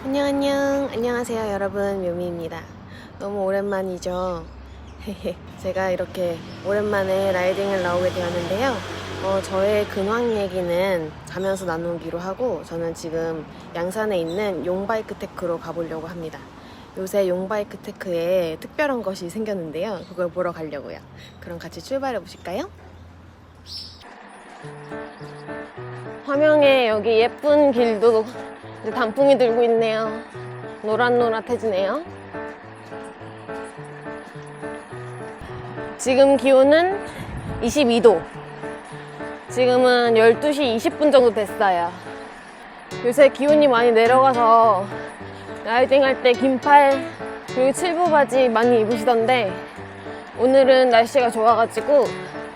안녕하세요 여러분, 묘미입니다. 너무 오랜만이죠. 제가 이렇게 오랜만에 라이딩을 나오게 되었는데요. 저의 근황 얘기는 가면서 나누기로 하고, 저는 지금 양산에 있는 용바이크 테크로 가보려고 합니다. 요새 용바이크 테크에 특별한 것이 생겼는데요, 그걸 보러 가려고요. 그럼 같이 출발해 보실까요? 화명에 여기 예쁜 길도 이제 단풍이 들고 있네요. 노릇노릇해지네요. 지금 기온은 22도. 지금은 12시 20분 정도 됐어요. 요새 기온이 많이 내려가서 라이딩 할 때 긴팔 그리고 칠부 바지 많이 입으시던데, 오늘은 날씨가 좋아가지고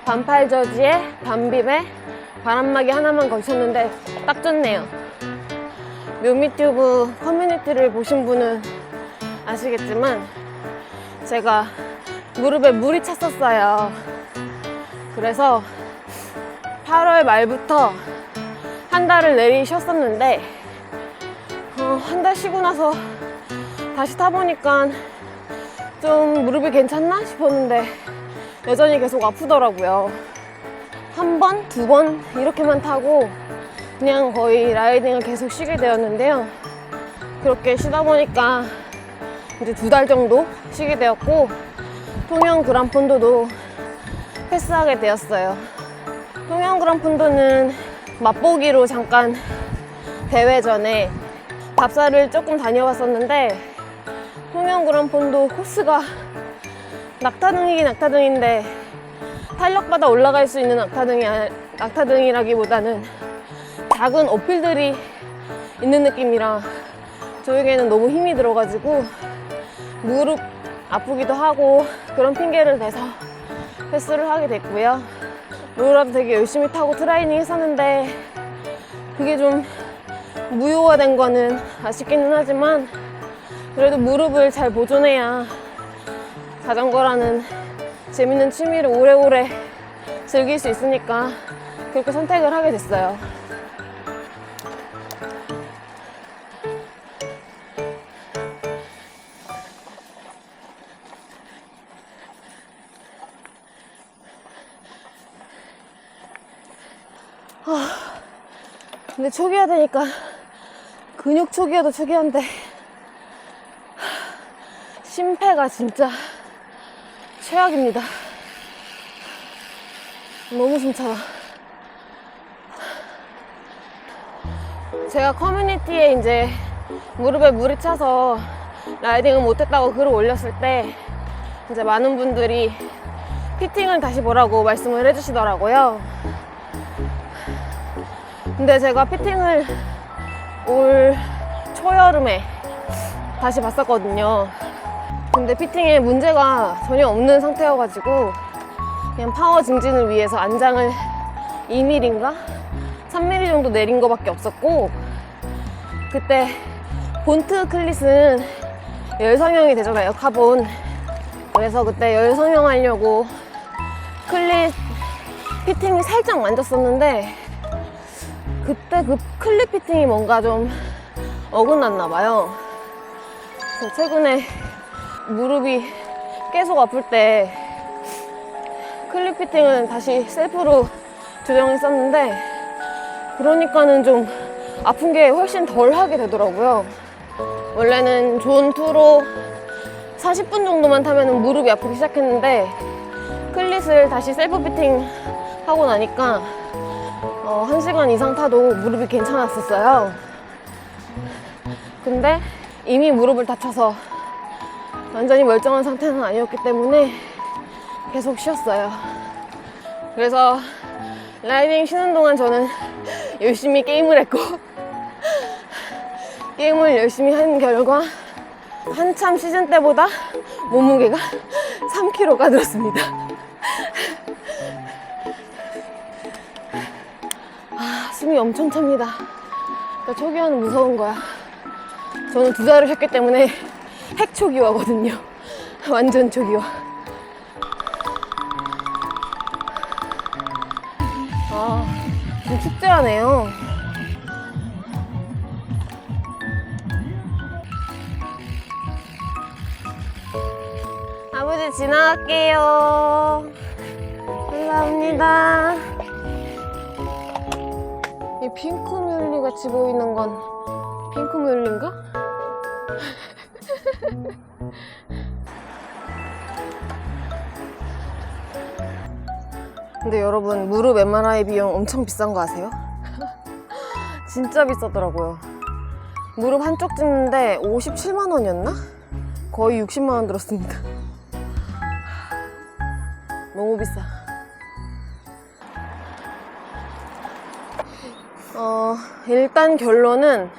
반팔 저지에 반비에 바람막이 하나만 걸쳤는데 딱 좋네요. 묘미튜브 커뮤니티를 보신 분은 아시겠지만 제가 무릎에 물이 찼었어요. 그래서 8월 말부터 한 달을 내리 쉬었었는데, 한 달 쉬고 나서 다시 타보니까 좀 무릎이 괜찮나 싶었는데 여전히 계속 아프더라고요. 한 번, 두 번 이렇게만 타고 그냥 거의 라이딩을 계속 쉬게 되었는데요. 그렇게 쉬다 보니까 이제 2달 정도 쉬게 되었고, 통영 그란폰도도 패스하게 되었어요. 통영 그란폰도는 맛보기로 잠깐 대회 전에 답사를 조금 다녀왔었는데, 통영 그란폰도 코스가 낙타등이긴 낙타등인데 탄력받아 올라갈 수 있는 낙타등이라기보다는 작은 어필들이 있는 느낌이라 저에게는 너무 힘이 들어가지고 무릎 아프기도 하고 그런 핑계를 대서 패스를 하게 됐고요. 롤러도 되게 열심히 타고 트라이닝 했었는데 그게 좀 무효화된 거는 아쉽기는 하지만, 그래도 무릎을 잘 보존해야 자전거라는 재밌는 취미를 오래오래 즐길 수 있으니까 그렇게 선택을 하게 됐어요. 근데 초기화 되니까 근육 초기화도 초기화인데 심폐가 진짜 최악입니다. 너무 숨차다. 제가 커뮤니티에 이제 무릎에 물이 차서 라이딩을 못했다고 글을 올렸을 때 이제 많은 분들이 피팅을 다시 보라고 말씀을 해주시더라고요. 근데 제가 피팅을 올 초여름에 다시 봤었거든요. 근데 피팅에 문제가 전혀 없는 상태여가지고 그냥 파워 증진을 위해서 안장을 2mm인가? 3mm 정도 내린 거밖에 없었고, 그때 본트 클릿은 열성형이 되잖아요, 카본. 그래서 그때 열성형 하려고 클릿 피팅을 살짝 만졌었는데, 그때 그 클립 피팅이 뭔가 좀 어긋났나 봐요. 그래서 최근에 무릎이 계속 아플 때 클립 피팅은 다시 셀프로 조정했었는데, 그러니까는 좀 아픈 게 훨씬 덜 하게 되더라고요. 원래는 존2로 40분 정도만 타면 무릎이 아프기 시작했는데, 클릿을 다시 셀프 피팅 하고 나니까 1시간 이상 타도 무릎이 괜찮았었어요. 근데 이미 무릎을 다쳐서 완전히 멀쩡한 상태는 아니었기 때문에 계속 쉬었어요. 그래서 라이딩 쉬는 동안 저는 열심히 게임을 했고, 게임을 열심히 한 결과 한참 시즌 때보다 몸무게가 3kg가 늘었습니다. 숨이 엄청 찹니다. 그러니까 초기화는 무서운 거야. 저는 2달을 쉬었기 때문에 핵 초기화거든요. 완전 초기화. 좀 축제하네요. 이제 지나갈게요. 감사합니다. 이 핑크뮬리 같이 보이는 건 핑크뮬리인가? 근데 여러분, 무릎 MRI 비용 엄청 비싼 거 아세요? 진짜 비싸더라고요. 무릎 한쪽 찍는데 57만 원이었나? 거의 60만 원 들었습니다. 너무 비싸. 일단 결론은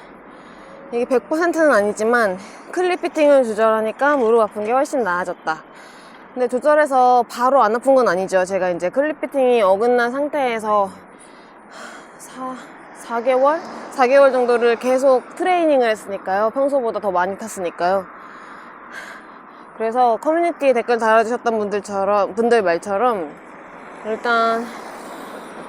이게 100%는 아니지만 클립 피팅을 조절하니까 무릎 아픈 게 훨씬 나아졌다. 근데 조절해서 바로 안 아픈 건 아니죠. 제가 이제 클립 피팅이 어긋난 상태에서 4개월 정도를 계속 트레이닝을 했으니까요. 평소보다 더 많이 탔으니까요. 그래서 커뮤니티에 댓글 달아주셨던 분들 말처럼 일단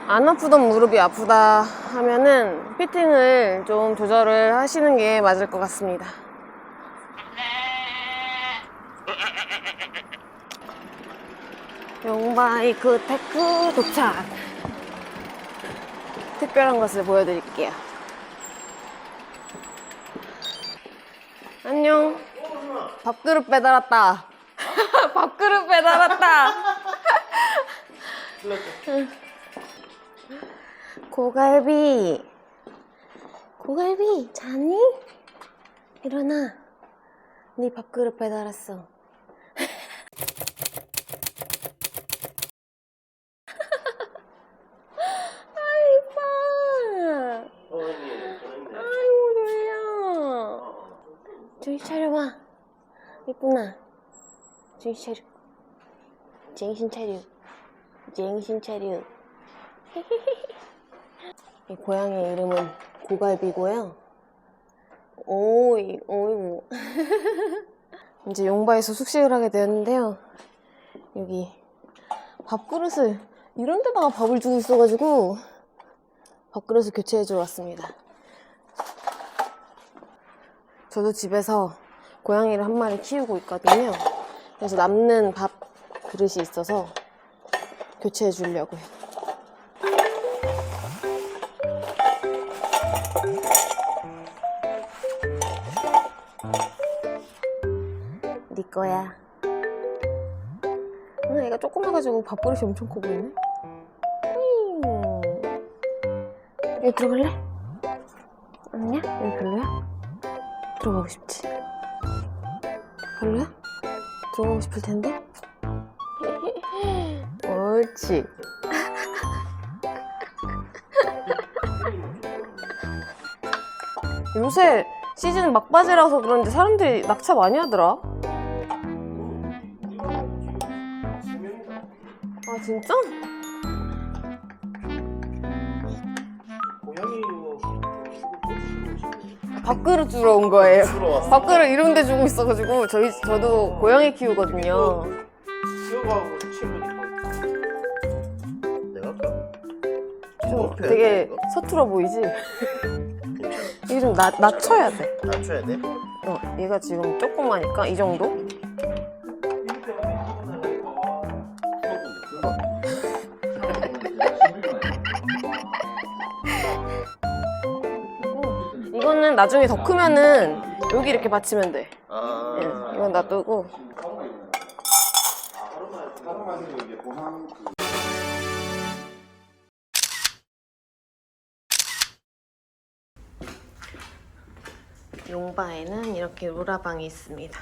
안 아프던 무릎이 아프다 하면은 피팅을 좀 조절을 하시는 게 맞을 것 같습니다. 용바이크 테크 도착. 특별한 것을 보여드릴게요. 안녕. 밥그릇 배달왔다. 밥그릇 배달왔다. 고갈비. 고갈비 자니? 일어나. 네 밥그릇 배달왔어. 아이고 놀려. 정신 차려봐. 예쁘나? 정신 차려. 정신 차려. 정신 차려. 이 고양이 이름은 고갈비고요. 오이고. 이제 용바에서 숙식을 하게 되었는데요. 여기 밥그릇을 이런 데다가 밥을 주고 있어가지고 밥그릇을 교체해주러 왔습니다. 저도 집에서 고양이를 한 마리 키우고 있거든요. 그래서 남는 밥 그릇이 있어서 교체해 주려고요. 네 거야. 얘가 조그매가지고 밥그릇이 엄청 커 보이네. 여기 들어갈래? 아니야? 여기 별로야? 들어가고 싶지? 별로야? 들어가고 싶을 텐데? 옳지. 요새 시즌 막바지라서 그런지 사람들이 낙차 많이 하더라. 아 진짜? 밥그릇 주러 온 거예요. 밥그릇 이런 데 주고 있어가지고 저도 고양이 키우거든요. 키워가고 친구니까 내가 할까? 좀 되게 서툴어 보이지? 이게 좀 낮춰야 돼. 낮춰야 돼? 얘가 지금 조그마니까 이 정도? 이거는 나중에 더 크면은 여기 이렇게 받치면 돼. 네, 이건 놔두고. 용바에는 이렇게 루라방이 있습니다.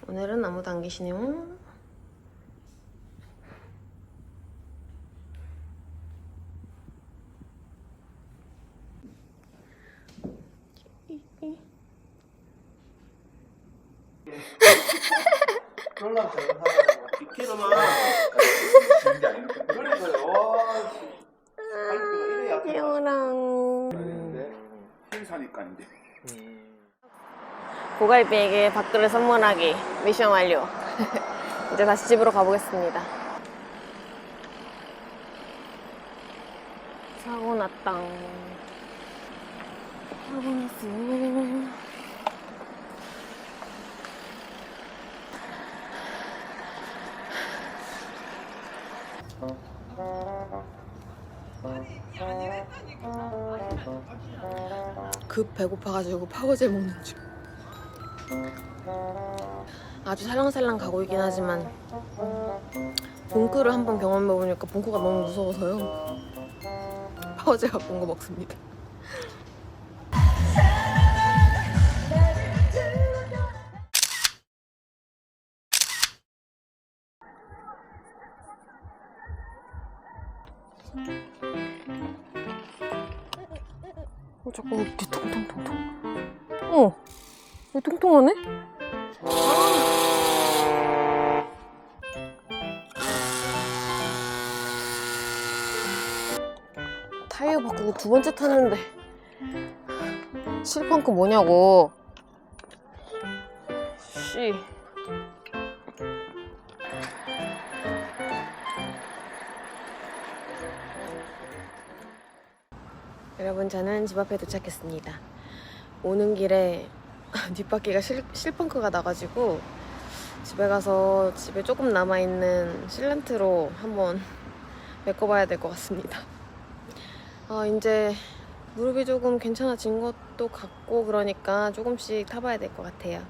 오늘은 아무도 안 계시네요. 그러려면 제가 비키로만 진짜 이렇게 그래서요. 띠오랑 행사니까 이제 고갈비에게 밥그릇 선물하기 미션 완료. 이제 다시 집으로 가보겠습니다. 사고 났다. 사고 났어요. 급 배고파가지고 파워젤 먹는 중. 아주 살랑살랑 가고 있긴 하지만 봉크를 한번 경험해보니까 봉크가 너무 무서워서요. 파워젤 갖고 온 거 먹습니다. 자꾸 뒤통통통통. 왜 통통하네? 타이어 바꾸고 2번째 탔는데 실펑크 뭐냐고. 씨. 여러분, 저는 집 앞에 도착했습니다. 오는 길에 뒷바퀴가 실펑크가 나가지고 집에 가서 집에 조금 남아있는 실란트로 한번 메꿔봐야 될 것 같습니다. 이제 무릎이 조금 괜찮아진 것도 같고 그러니까 조금씩 타봐야 될 것 같아요.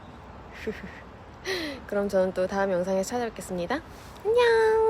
그럼 저는 또 다음 영상에서 찾아뵙겠습니다. 안녕.